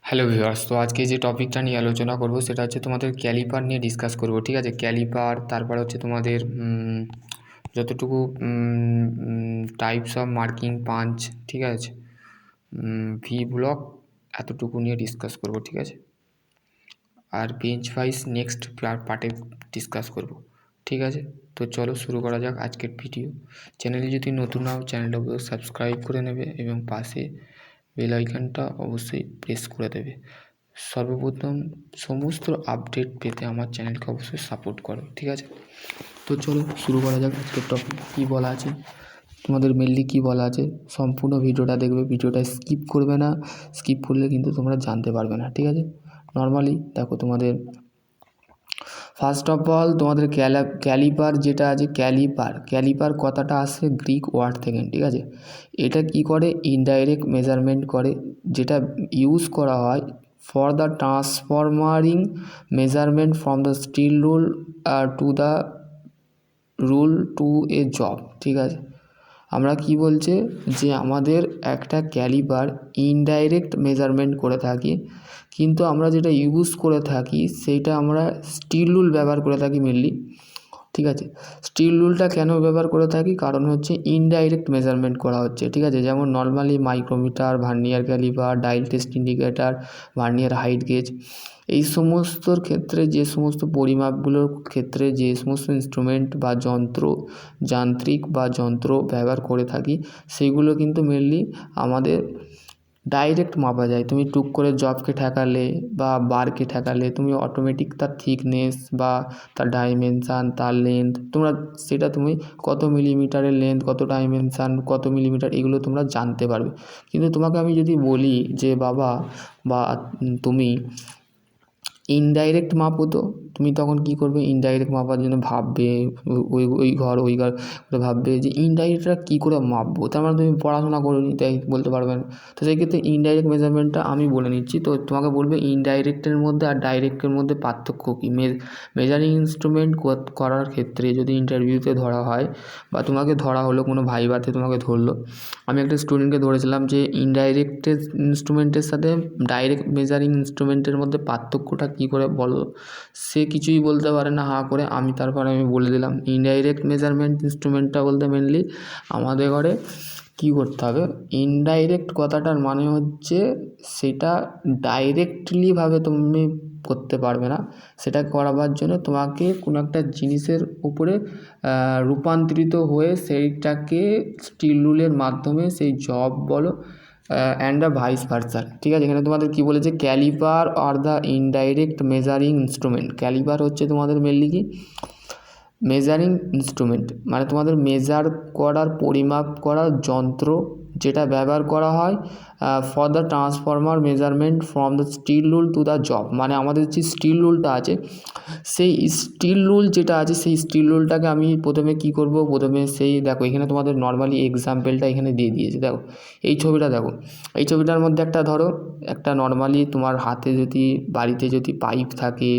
Hello viewers, তো আজকে যে টপিকটা নিয়ে আলোচনা করব সেটা হচ্ছে তোমাদের ক্যালিপার নিয়ে ডিসকাস করব। ঠিক আছে, ক্যালিপার, তারপর হচ্ছে তোমাদের যতটুকু টাইপস অফ মার্কিং পাঞ্চ, ঠিক আছে, ভি ব্লক, এতটুকু নিয়ে ডিসকাস করব। ঠিক আছে, আর বেঞ্চ ওয়াইজ নেক্সট পার্টে ডিসকাস করব। ঠিক আছে, তো চলো শুরু করা যাক আজকের ভিডিও। চ্যানেলে যদি নতুন হও চ্যানেলটা সাবস্ক্রাইব করে নেবে এবং পাশে বেল আইকনটা অবশ্যই প্রেস করে দেবে। সর্বপ্রথম সমস্ত আপডেট পেতে আমার চ্যানেলকে অবশ্যই সাপোর্ট করো। ঠিক আছে, তো চলো শুরু করা যাক। আজকের টপিক কী বলা আছে, তোমাদের মেনলি কী বলা আছে, সম্পূর্ণ ভিডিওটা দেখবে, ভিডিওটা স্কিপ করবে না। স্কিপ করলে কিন্তু তোমরা জানতে পারবে না। ঠিক আছে, নর্মালি দেখো তোমাদের ফার্স্ট অফ অল তোমাদের ক্যালিপার যেটা আছে, ক্যালিপার কথাটা আসছে গ্রিক ওয়ার্ড থেকে। ঠিক আছে, এটা কি করে, ইনডাইরেক্ট মেজারমেন্ট করে, যেটা ইউজ করা হয় for the transforming measurement from the steel rule to the rule to a job. ঠিক আছে, আমরা কি বলছে যে আমাদের একটা ক্যালিপার ইনডাইরেক্ট মেজারমেন্ট করে থাকি, কিন্তু আমরা যেটা ইউজ করে থাকি সেইটা আমরা স্টিল রুল ব্যবহার করে থাকি মেনলি। ঠিক আছে, স্টিল রুলটা কেন ব্যবহার করে থাকি, কারণ হচ্ছে ইনডাইরেক্ট মেজারমেন্ট করা হচ্ছে। ঠিক আছে, যেমন normally micrometer, vernier caliper, dial test indicator, vernier height gauge, এই সমস্তর ক্ষেত্রে যে সমস্ত পরিমাপগুলোর ক্ষেত্রে যে সমস্ত ইনস্ট্রুমেন্ট বা যান্ত্রিক বা যন্ত্র ব্যবহার করে থাকি, সেগুলো কিন্তু মেনলি আমাদের ডাইরেক্ট মাপা যায়। তুমি টুক করে জবকে ঠেকালে বা বারকে ঠেকালে তুমি অটোমেটিক তার থিকনেস বা তার ডাইমেনশান, তার লেন্থ, তুমি কত মিলিমিটারের লেন্থ, কত ডাইমেনশান, কত মিলিমিটার, এগুলো তোমরা জানতে পারবে। কিন্তু তোমাকে আমি যদি বলি যে বাবা বা তুমি ইনডাইরেক্ট মাপো, তো তুমি তখন কি করবে, ইনডাইরেক্ট মাপার জন্য ভাববে, ওই ঘর করে ভাববে যে ইনডাইরেক্টটা কী করে মাপবো। তার মানে তুমি পড়াশোনা করোনি, তাই বলতে পারবে না। তো সেই ক্ষেত্রে ইনডাইরেক্ট মেজারমেন্টটা আমি বলে নিচ্ছি। তো তোমাকে বলবে ইনডাইরেক্টের মধ্যে আর ডাইরেক্টের মধ্যে পার্থক্য কী। মেজারিং ইনস্ট্রুমেন্ট করার ক্ষেত্রে যদি ইন্টারভিউতে ধরা হয় বা তোমাকে ধরা হলো, কোনো ভাইভাতে তোমাকে ধরলো, আমি একটা স্টুডেন্টকে ধরেছিলাম যে ইনডাইরেক্টের ইনস্ট্রুমেন্টের সাথে ডাইরেক্ট মেজারিং ইনস্ট্রুমেন্টের মধ্যে পার্থক্যটা কী করে বলো। সে কিছুই বলতে পারে না, হাঁ করে। তারপরে আমি বলে দিলাম ইনডাইরেক্ট মেজারমেন্ট ইনস্ট্রুমেন্টটা বলতে মেনলি আমাদের ঘরে কী করতে হবে, ইনডাইরেক্ট কথাটার মানে হচ্ছে সেটা ডাইরেক্টলিভাবে তুমি করতে পারবে না। সেটা করাবার জন্য তোমাকে কোনো একটা জিনিসের উপরে রূপান্তরিত হয়ে সেইটাকে স্টিল রুলের মাধ্যমে সেই জব বলো অ্যান্ড দ্য ভাইস ভার্সা। ঠিক আছে, এখানে তোমাদের কী বলেছে, caliper are the indirect measuring instrument. Caliper হচ্ছে তোমাদের মেনলি কি মেজারিং ইনস্ট্রুমেন্ট, মানে তোমাদের মেজার করার, পরিমাপ করার যন্ত্র, যেটা ব্যবহার করা হয় for the transformer measurement from the steel rule to the job. মানে আমাদের যে স্টিল রুলটা আছে, সেই স্টিল রুল যেটা আছে, সেই স্টিল রুলটাকে আমি প্রথমে কি করব, প্রথমে সেই দেখো এখানে তোমাদের নর্মালি এক্সাম্পলটা এখানে দিয়ে দিয়েছে। দেখো এই ছবিটা, দেখো এই ছবিটার মধ্যে একটা ধরো একটা নর্মালি তোমার হাতে যদি বাড়িতে যদি পাইপ থাকে,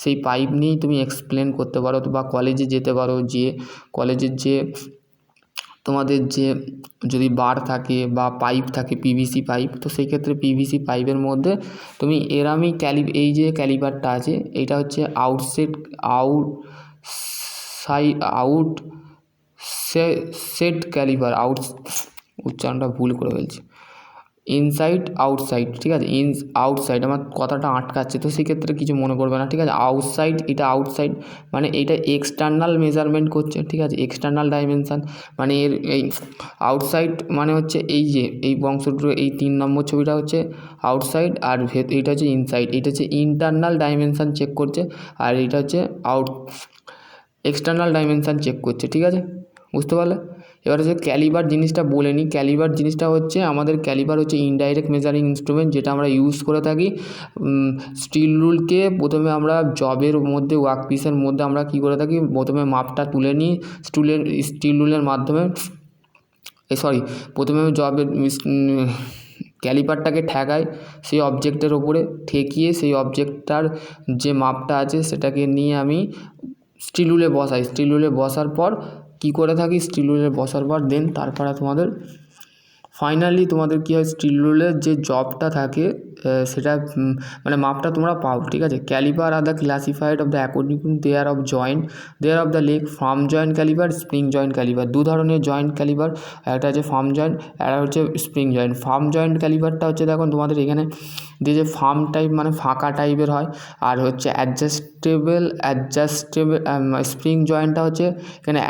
সেই পাইপ নিয়েই তুমি এক্সপ্লেন করতে পারো বা কলেজে যেতে পারো, যে কলেজের যে তোমাদের যে যদি বার থাকে বা পাইপ থাকে, পিভিসি পাইপ, তো সেই ক্ষেত্রে পিভিসি পাইপের মধ্যে তুমি এরামি এই যে ক্যালিপারটা আছে, এটা হচ্ছে সেট ক্যালিপার, উচ্চারণটা ভুল করে ফেলছি, ইনসাইড আউটসাইড। ঠিক আছে, আউটসাইড, আমার কথাটা আটকাচ্ছে, তো সেক্ষেত্রে কিছু মনে করবে না। ঠিক আছে, আউটসাইড, এটা আউটসাইড মানে এইটা এক্সটার্নাল মেজারমেন্ট করছে। ঠিক আছে, এক্সটার্নাল ডাইমেনশান মানে এর এই আউটসাইড মানে হচ্ছে এই যে এই বংশটুকু, এই 3 নম্বর ছবিটা হচ্ছে আউটসাইড, আর এইটা হচ্ছে ইনসাইড, এটা হচ্ছে ইন্টারনাল ডাইমেনশান চেক করছে, আর এটা হচ্ছে এক্সটার্নাল ডাইমেনশান চেক করছে। ঠিক আছে, বুঝতে পারলে। এবার হচ্ছে ক্যালিপার জিনিসটা বলে নিই। ক্যালিপার জিনিসটা হচ্ছে আমাদের ক্যালিপার হচ্ছে ইনডাইরেক্ট মেজারিং ইনস্ট্রুমেন্ট, যেটা আমরা ইউজ করে থাকি স্টিল রুলকে প্রথমে আমরা জবের মধ্যে, ওয়ার্কপিসের মধ্যে আমরা কী করে থাকি, প্রথমে মাপটা তুলে নিই স্টিল রুলের মাধ্যমে, প্রথমে জবের ক্যালিপারটাকে ঠেকাই সেই অবজেক্টের ওপরে, ঠেকিয়ে সেই অবজেক্টটার যে মাপটা আছে সেটাকে নিয়ে আমি স্টিল রুলে বসাই। স্টিল রুলে বসার পর কী করে থাকি, স্টিল রুলে বসার পর তারপরে তোমাদের ফাইনালি তোমাদের কী হয়, স্টিল রুলের যে জবটা থাকে সেটা মানে মাপটা তোমরা পাও, ঠিক আছে। Caliper are the classified of the according their of joint their of the leg, firm joint caliper, spring joint caliper. দু ধরনের জয়েন্ট ক্যালিপার, একটা হচ্ছে ফার্ম জয়েন্ট আর হচ্ছে স্প্রিং জয়েন্ট। ফার্ম জয়েন্ট ক্যালিপারটা হচ্ছে দেখো তোমাদের এখানে যে ফার্ম টাইপ মানে ফাঁকা টাইপের হয়, আর হচ্ছে অ্যাডজাস্টেবল স্প্রিং জয়েন্টটা হচ্ছে এখানে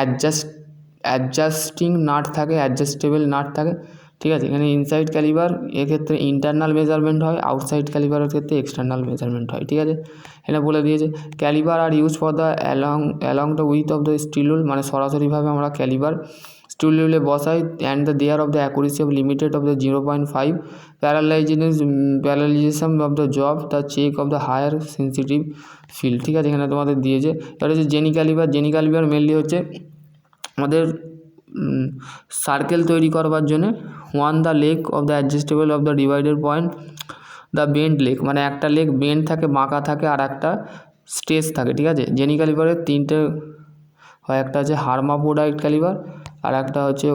অ্যাডজাস্টিং নাট থাকে, অ্যাডজাস্টেবল নাট থাকে, ঠিক আছে। এখানে ইনসাইড ক্যালিপার এক্ষেত্রে ইন্টারনাল মেজারমেন্ট হয়, আউটসাইড ক্যালিপারের ক্ষেত্রে এক্সটার্নাল মেজারমেন্ট হয়, ঠিক আছে। এটা বলে দিয়েছে। ক্যালিপার আর use for the along the with of the steel rule, মানে সরাসরিভাবে আমরা ক্যালিপার স্টিল রুলে বসাই, and the there of the accuracy of limited of the 0.5 paralysation of the job the check of the higher sensitive field, ঠিক আছে। এখানে তোমাদের দিয়েছে। এবার হচ্ছে jenny caliper. Jenny caliper mainly হচ্ছে আমাদের সার্কেল তৈরি করবার জন্য। One the leg of the adjustable of the divided point the bend leg, মানে একটা লেগ বেন্ড থাকে, বাঁকা থাকে, আর একটা স্ট্রেস থাকে, ঠিক আছে। জেনি ক্যালিপারের তিনটে হয়, একটা হচ্ছে হার্মাফ্রোডাইট ক্যালিপার, আর একটা হচ্ছে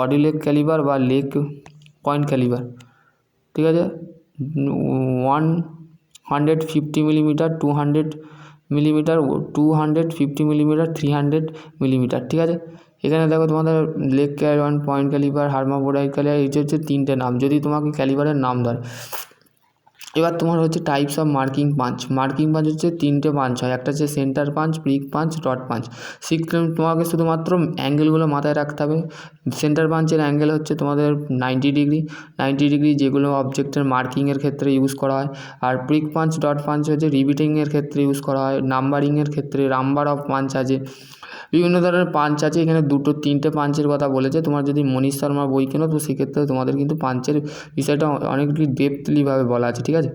অডিলেগ ক্যালিপার বা লেগ পয়েন্ট ক্যালিপার, ঠিক আছে। 150 মিলিমিটার, 200 মিলিমিটার, 250 মিলিমিটার, 300 মিলিমিটার, ঠিক আছে। এখানে দেখো তোমাদের leg caliper, point caliper, hermaphrodite caliper, এই হচ্ছে তিনটে নাম, যদি তোমাকে ক্যালিপারের নাম ধরে। এবার তোমার হচ্ছে types of marking punch. Marking punch হচ্ছে তিনটে পাঞ্চ হয়, একটা হচ্ছে centre punch, prick punch, dot punch. তোমাকে শুধুমাত্র অ্যাঙ্গেলগুলো মাথায় রাখতে হবে। সেন্টার পাঞ্চের অ্যাঙ্গেল হচ্ছে তোমাদের 90 ডিগ্রি, 90 ডিগ্রি, যেগুলো অবজেক্টের মার্কিংয়ের ক্ষেত্রে ইউজ করা হয়। আর প্রিক পাঞ্চ, ডট পাঞ্চ হচ্ছে রিপিটিংয়ের ক্ষেত্রে ইউজ করা হয়। নাম্বারিংয়ের ক্ষেত্রে নাম্বার অফ পাঞ্চ আছে, বিভিন্ন ধরনের পাঞ্চ আছে। এখানে তিনটে পাঞ্চের কথা বলেছে। তোমার যদি মনীশ শর্মার বই কেনো তো সেক্ষেত্রে তোমাদের কিন্তু পাঞ্চের বিষয়টা অনেকটি ডেপথলিভাবে বলা আছে, ঠিক আছে।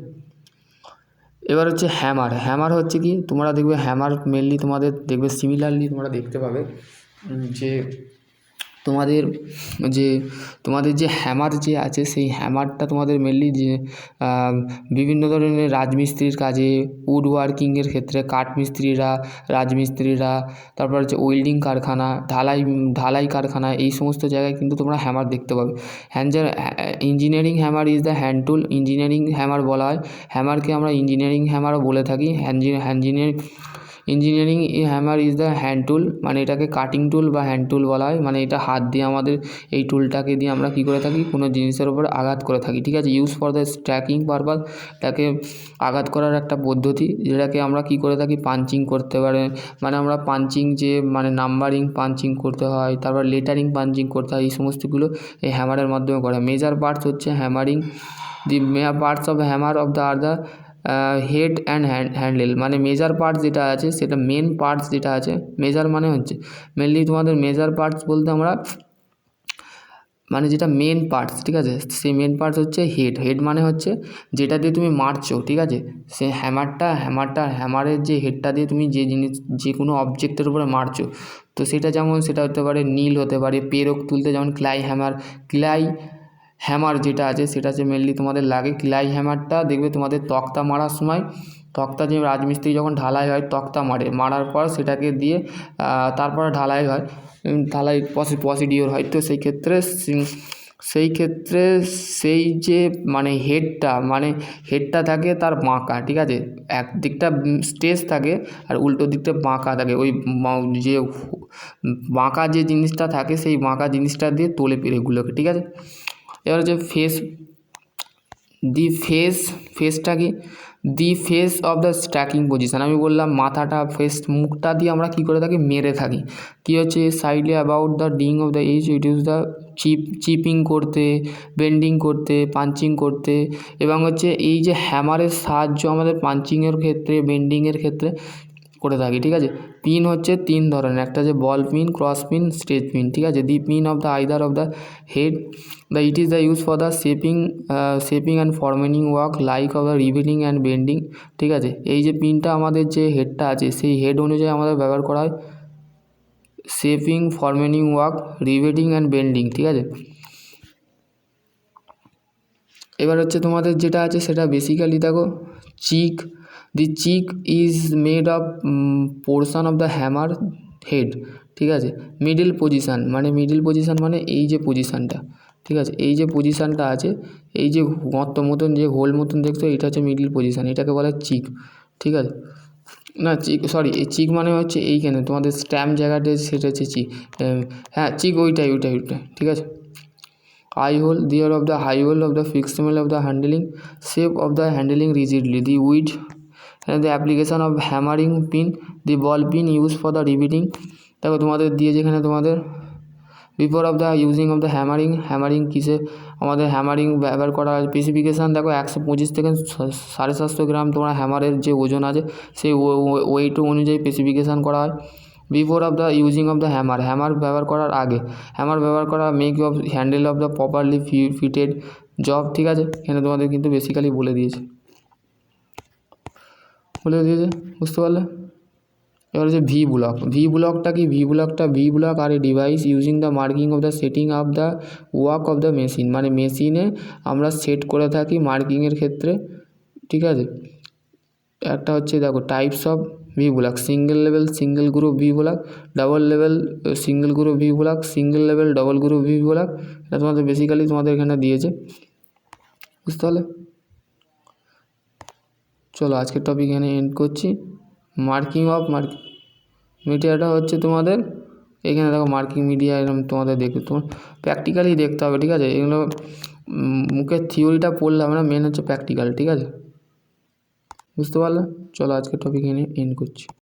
এবার হচ্ছে হ্যামার। হ্যামার হচ্ছে কি, তোমরা দেখবে হ্যামার মেনলি তোমাদের দেখবে সিমিলারলি তোমরা দেখতে পাবে যে তোমাদের যে হ্যামার যে আছে, সেই হ্যামারটা তোমাদের মেনলি যে বিভিন্ন ধরনের রাজমিস্ত্রির কাজে, উড ওয়ার্কিংয়ের ক্ষেত্রে কাঠমিস্ত্রিরা, রাজমিস্ত্রিরা, তারপর হচ্ছে ওয়েল্ডিং কারখানা, ঢালাই কারখানা, এই সমস্ত জায়গায় কিন্তু তোমরা হ্যামার দেখতে পাবে। Engineering hammer is the hand tool. Engineering hammer বলা হয়, হ্যামারকে আমরা ইঞ্জিনিয়ারিং হ্যামারও বলে থাকি। Engineering hammer is the hand tool, মানে এটাকে কাটিং টুল বা হ্যান্ড টুল বলা হয়। মানে এটা হাত দিয়ে আমাদের এই টুলটাকে দিয়ে আমরা কী করে থাকি, কোনো জিনিসের উপর আঘাত করে থাকি, ঠিক আছে। Use for the stacking purpose, এটাকে আঘাত করার একটা পদ্ধতি, যেটাকে আমরা কী করে থাকি, পাঞ্চিং করতে পারে, মানে আমরা পাঞ্চিং যে মানে নাম্বারিং পাঞ্চিং করতে হয়, তারপর লেটারিং পাঞ্চিং করতে হয়, এই সমস্তগুলো এই হ্যামারের মাধ্যমে করা হয়। মেজার পার্টস হচ্ছে hammering, the parts of hammer of the are the head and handle, মানে মেজার পার্টস যেটা আছে সেটা মেন পার্টস যেটা আছে। মেজার মানে হচ্ছে মেনলি তোমাদের মেজার পার্টস বলতে আমরা মানে যেটা মেন পার্টস, ঠিক আছে, সেই মেন পার্টস হচ্ছে হেড মানে হচ্ছে যেটা দিয়ে তুমি মারছো, ঠিক আছে। সে হ্যামারের যে হেডটা দিয়ে তুমি যে কোনো অবজেক্টের উপরে মারছো, তো সেটা হতে পারে নীল, হতে পারে পেরক তুলতে যেমন ক্লাই হ্যামার যেটা আছে সেটা হচ্ছে মেনলি তোমাদের লাগে। ক্লাই হ্যামারটা দেখবে তোমাদের তক্তা মারার সময়, তক্তা যে রাজমিস্ত্রি যখন ঢালাই হয় তক্তা মারার পর সেটাকে দিয়ে তারপরে ঢালাই হয়, ঢালাই প্রসিডিওর হয়। তো সেই ক্ষেত্রে সেই যে মানে হেডটা থাকে তার বাঁকা, ঠিক আছে, একদিকটা স্ট্রেস থাকে আর উল্টো দিকটা বাঁকা থাকে। ওই যে বাঁকা যে জিনিসটা থাকে সেই বাঁকা জিনিসটা দিয়ে তোলে পেরেকগুলোকে, ঠিক আছে। এবার হচ্ছে ফেসটা কি, দি face of the stacking position. আমি বললাম মুখটা দিয়ে আমরা কী করে থাকি, মেরে থাকি। কী হচ্ছে sidely about the ding of the edge, it use the chipping করতে, বেন্ডিং করতে, পাঞ্চিং করতে, এবং হচ্ছে এই যে হ্যামারের সাহায্য আমাদের পাঞ্চিংয়ের ক্ষেত্রে, বেন্ডিংয়ের ক্ষেত্রে করে থাকি, ঠিক আছে। পিন হচ্ছে তিন ধরনের, একটা হচ্ছে ball pin, cross pin, stretch pin, ঠিক আছে। The pin of the either of the head it is the use for the shaping and formating work like of the riveting and bending, ঠিক আছে। এই যে পিনটা আমাদের যে হেডটা আছে সেই হেড অনুযায়ী আমাদের ব্যবহার করা হয় shaping, formating work, riveting and bending, ঠিক আছে। এবার হচ্ছে তোমাদের যেটা আছে সেটা বেসিক্যালি দেখো cheek. The cheek is made of portion of the hammer head, ঠিক আছে। মিডল পজিশান মানে এই যে পজিশানটা, ঠিক আছে। এই যে পজিশানটা আছে, এই যে গর্ত মতন যে হোল মতন দেখছো, এটা হচ্ছে মিডল পজিশান, এটাকে বলা হয় চিক। ঠিক আছে, না চিক সরি, এই চিক মানে হচ্ছে এইখানে তোমাদের স্ট্যাম্প জায়গাটা, সেটা হচ্ছে চিক। হ্যাঁ চিক ওইটাই। ঠিক আছে। I hole, the air of the high hole of the fixed mill of the handling, shape of the handling rigidly, the width and the application of hammering pin, the ball pin used for the riveting। দেখো তোমাদের দিয়ে যেখানে তোমাদের before of the using of the hammering কিসে আমাদের hammering ব্যবহার করা হয়। স্পেসিফিকেশান দেখো 125 থেকে 750 গ্রাম তোমার হ্যামারের যে ওজন আছে সেই ওয়েট অনুযায়ী স্পেসিফিকেশান করা হয়। Before of the using of the hammer ব্যবহার করার আগে, হ্যামার ব্যবহার করা make of handle of the properly fitted job. ঠিক আছে, এখানে তোমাদের কিন্তু বেসিক্যালি বলে দিয়েছে, বুঝতে পারলে। এবার হচ্ছে ভি ব্লকটা কি, V block are a device using the marking of the setting of the work of the machine, মানে মেশিনে আমরা সেট করে থাকি মার্কিংয়ের ক্ষেত্রে। ঠিক আছে, একটা হচ্ছে দেখো types of V block, single level single group V block, double level single group V block, single level double group V block. এটা তোমাদের বেসিক্যালি তোমাদের এখানে দিয়েছে, বুঝতে পারলে। চলো আজকের টপিক এখানে এন্ড করছি। মার্কিং অফ মিডিয়াটা হচ্ছে তোমাদের এখানে দেখো মার্কিং মিডিয়া এরকম তোমাদের দেখতে, তোমার প্র্যাকটিক্যালি দেখতে হবে। ঠিক আছে, এগুলো মুখের থিওরিটা পড়লে আমরা, মেন হচ্ছে প্র্যাকটিক্যাল। ঠিক আছে, বুঝতে পারলে। চলো আজকের টপিক এখানে এন্ড করছি।